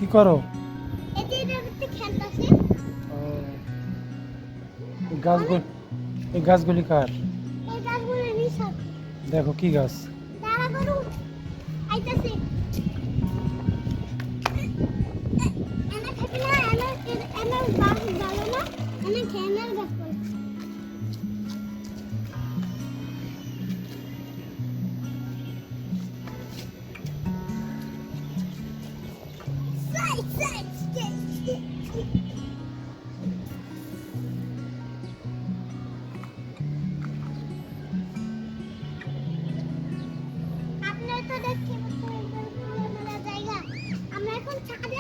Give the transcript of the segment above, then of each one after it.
কি করো? এই যে এটা একটু খেলতাছি। ও, এই গাছগুলি কার? এই গাছগুলো নিছক। দেখো কি গাছ? দাঁড়া করু। আইতাছি। এনে থেকে না এনে গাছ ডালো না। এনে খেলনার গাছ করে। আপনারা তো দেখতে পাচ্ছেন জায়গা। আমরা এখন ছাদে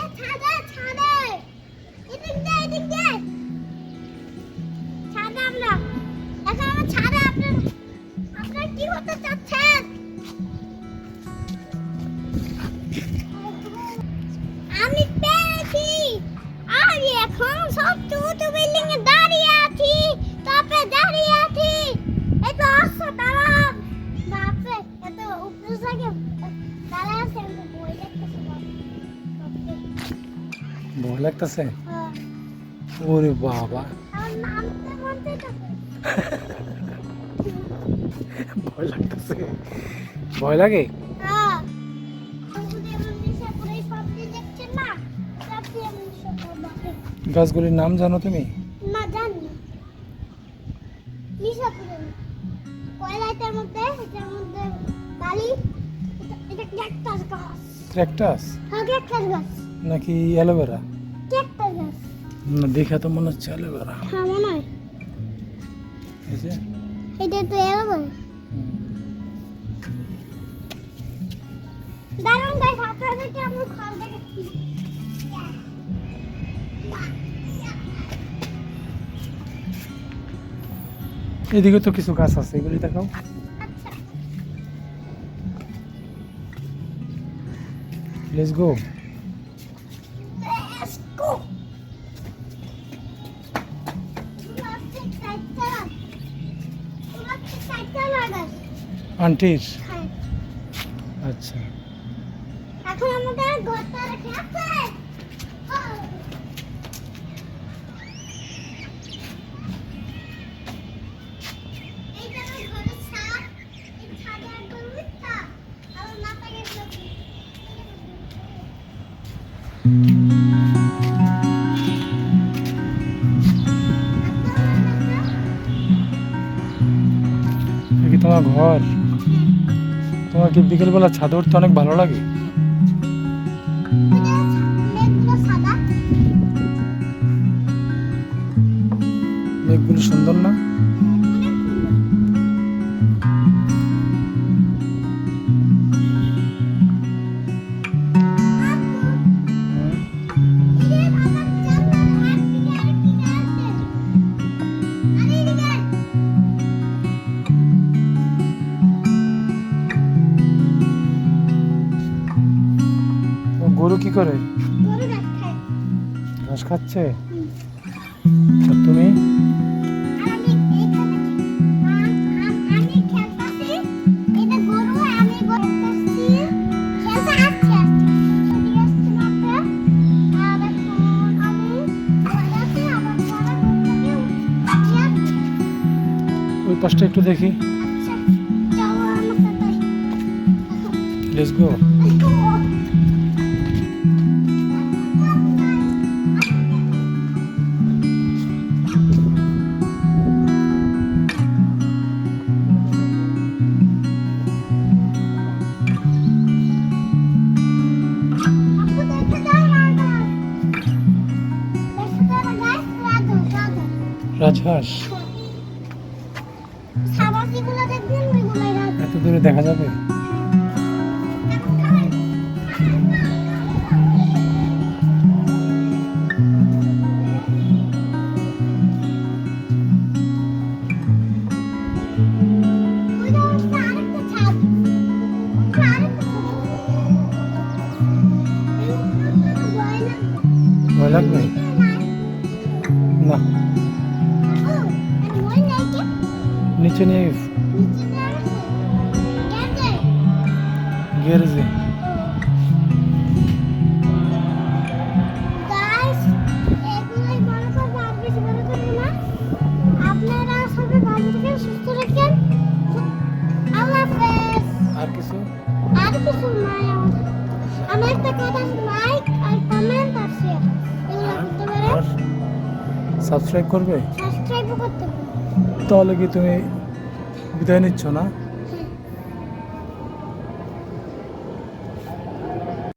এদিক দিয়ে ছাদে আমরা এখন আমরা ছাদে আপনারা কি হতে চাচ্ছেন? আমি পেরেছি। আর এখন সব টুটু বিল্ডিং এ দাঁড়িয়ে আছি। তারপরে দাঁড়িয়ে আছি। এই তো আসছে দাঁড়ান। বাপরে এত উপরে থেকে দাঁড়ায় আছে আমি বই দেখতেছি। ভয় লাগতেছে? হ্যাঁ। ওরে বাবা, আমার নামতে মন চাইতেছে। ভয় লাগতেছে। ভয় লাগে? হ্যাঁ। যদি এমন নিশা করে পাবলি দেখছেন না, তাতে আমি নিশা করবো। গাছগুলির নাম জানো তুমি? না জানি না। নিশা করে কয়লাটার মধ্যে এটার মধ্যে বালি এটা ক্যাকটাস গাছ। ক্র্যাকটাস হ্যাঁ ক্যাকটাস গাছ। নাকি অ্যালোভেরা? ক্যাকটাস গাছ। না, দেখে তো মনে হচ্ছে অ্যালোভেরা। হ্যাঁ মনে হয় এই যে এটা তো এরকম। দারুণ গাছ আপনাদেরকে আমরা খাল দেখাচ্ছি। এদিকে তো কিছু গাছ আছে, এগুলি দেখাও। আচ্ছা লেটস গো। let's go. তোমার লাগাস আন্টির? হ্যাঁ। আচ্ছা, এখন আমাদের ঘরটা রেখে আছে। এই যে আমার ঘরের ছাদ, এই ছাদে একবার উঠতা, আমার মাথা গেছিল। এটা কি তোমার ঘর? তোমার কি বিকেলবেলা ছাদে উঠতে অনেক ভালো লাগে? মেঘগুলো সাদা। মেঘগুলো সুন্দর না? অনেক সুন্দর। এই যে আমার জানলার একদিকে আরেকদিকে আছে। আরে এদিকে আয়। ও, গরু কি করে? গরু ঘাস খায়। ঘাস খাচ্ছে? হুম। আর তুমি? আর আমি এইখানে আমি খেলতাছি। এটা গরু আমি গরু করছি। খেলতে আসছে ছুটি আসছে মাত্র। আর এখন আমি ঘরে আছি আবার ঘরে ওই পাশটা একটু দেখি। আচ্ছা চলো আমার সাথে। Let's go. আপু দেখে যাও না গাছ। দেখে যাও না গাছ রাজা। রাজহাঁস সাবাসিগুলো দেখবেন ওইগুলাই রাজা। এত দূরে দেখা যাবে? ভয় লাগবে না? নিচে নিয়ে গ্যারেজে। ভালো থাকেন, সুস্থ থাকেন। আল্লাহ হাফেজ। আর কিছু? আর কিছু নাই আমার। আমার একটা কথা আছে, লাইক আর কমেন্ট আর শেয়ার এগুলো করতে পারেন। আর সাবস্ক্রাইব করবে? সাবস্ক্রাইবও করতে পারেন। তাহলে কি তুমি বিদায় নিচ্ছ না?